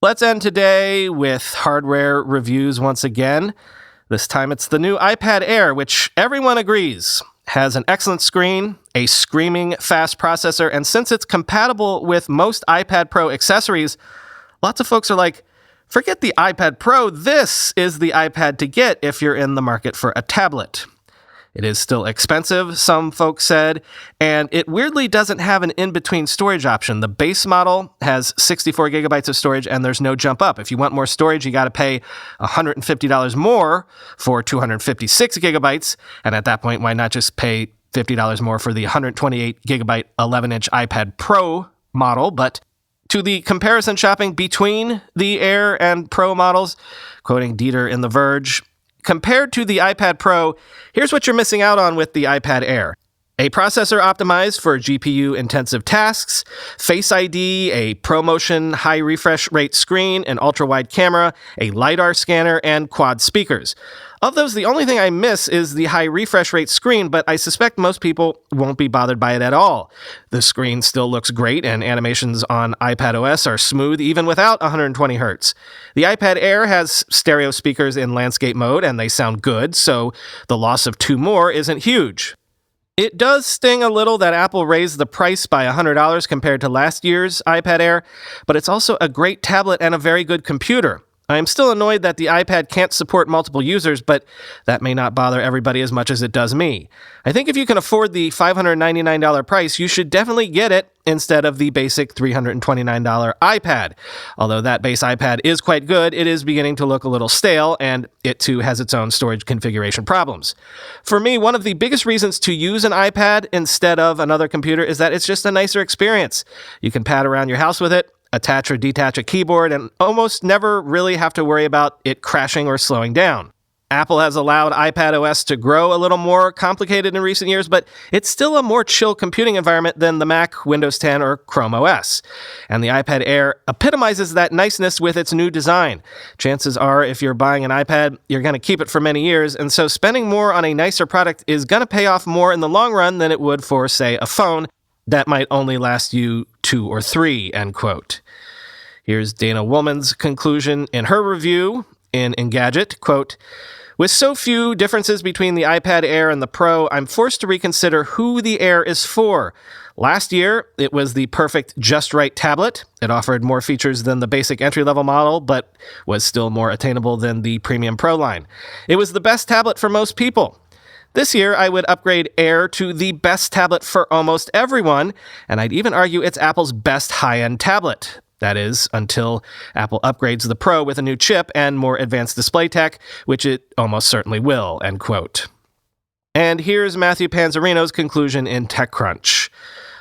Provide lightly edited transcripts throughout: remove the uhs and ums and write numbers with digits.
Let's end today with hardware reviews once again. This time it's the new iPad Air, which everyone agrees has an excellent screen, a screaming fast processor, and since it's compatible with most iPad Pro accessories, lots of folks are like, forget the iPad Pro, this is the iPad to get if you're in the market for a tablet. It is still expensive, some folks said, and it weirdly doesn't have an in-between storage option. The base model has 64 gigabytes of storage, and there's no jump up. If you want more storage, you got to pay $150 more for 256 gigabytes, and at that point, why not just pay $50 more for the 128 gigabyte 11-inch iPad Pro model? But to the comparison shopping between the Air and Pro models, quoting Dieter in The Verge, compared to the iPad Pro, here's what you're missing out on with the iPad Air. A processor optimized for GPU-intensive tasks, Face ID, a ProMotion high refresh rate screen, an ultra-wide camera, a LiDAR scanner, and quad speakers. Of those, the only thing I miss is the high refresh rate screen, but I suspect most people won't be bothered by it at all. The screen still looks great, and animations on iPadOS are smooth even without 120 Hz. The iPad Air has stereo speakers in landscape mode, and they sound good, so the loss of two more isn't huge. It does sting a little that Apple raised the price by $100 compared to last year's iPad Air, but it's also a great tablet and a very good computer. I am still annoyed that the iPad can't support multiple users, but that may not bother everybody as much as it does me. I think if you can afford the $599 price, you should definitely get it instead of the basic $329 iPad. Although that base iPad is quite good, it is beginning to look a little stale, and it too has its own storage configuration problems. For me, one of the biggest reasons to use an iPad instead of another computer is that it's just a nicer experience. You can pad around your house with it, attach or detach a keyboard, and almost never really have to worry about it crashing or slowing down. Apple has allowed iPadOS to grow a little more complicated in recent years, but it's still a more chill computing environment than the Mac, Windows 10, or Chrome OS. And the iPad Air epitomizes that niceness with its new design. Chances are, if you're buying an iPad, you're going to keep it for many years, and so spending more on a nicer product is going to pay off more in the long run than it would for, say, a phone that might only last you 2 or 3, end quote. Here's Dana Woolman's conclusion in her review in Engadget, quote, "With so few differences between the iPad Air and the Pro, I'm forced to reconsider who the Air is for. Last year, it was the perfect just right tablet. It offered more features than the basic entry-level model, but was still more attainable than the Premium Pro line. It was the best tablet for most people. This year, I would upgrade Air to the best tablet for almost everyone, and I'd even argue it's Apple's best high-end tablet. That is, until Apple upgrades the Pro with a new chip and more advanced display tech, which it almost certainly will," end quote. And here's Matthew Panzarino's conclusion in TechCrunch.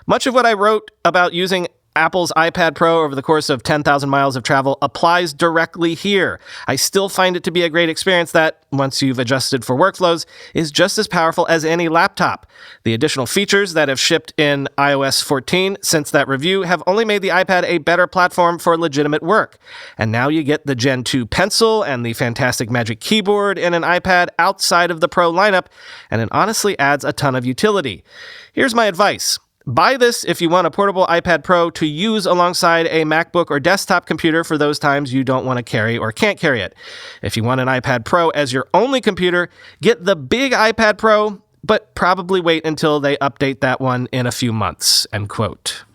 "Much of what I wrote about using Apple's iPad Pro over the course of 10,000 miles of travel applies directly here. I still find it to be a great experience that, once you've adjusted for workflows, is just as powerful as any laptop. The additional features that have shipped in iOS 14 since that review have only made the iPad a better platform for legitimate work. And now you get the Gen 2 Pencil and the fantastic Magic Keyboard in an iPad outside of the Pro lineup, and it honestly adds a ton of utility. Here's my advice. Buy this if you want a portable iPad Pro to use alongside a MacBook or desktop computer for those times you don't want to carry or can't carry it. If you want an iPad Pro as your only computer, get the big iPad Pro, but probably wait until they update that one in a few months," end quote.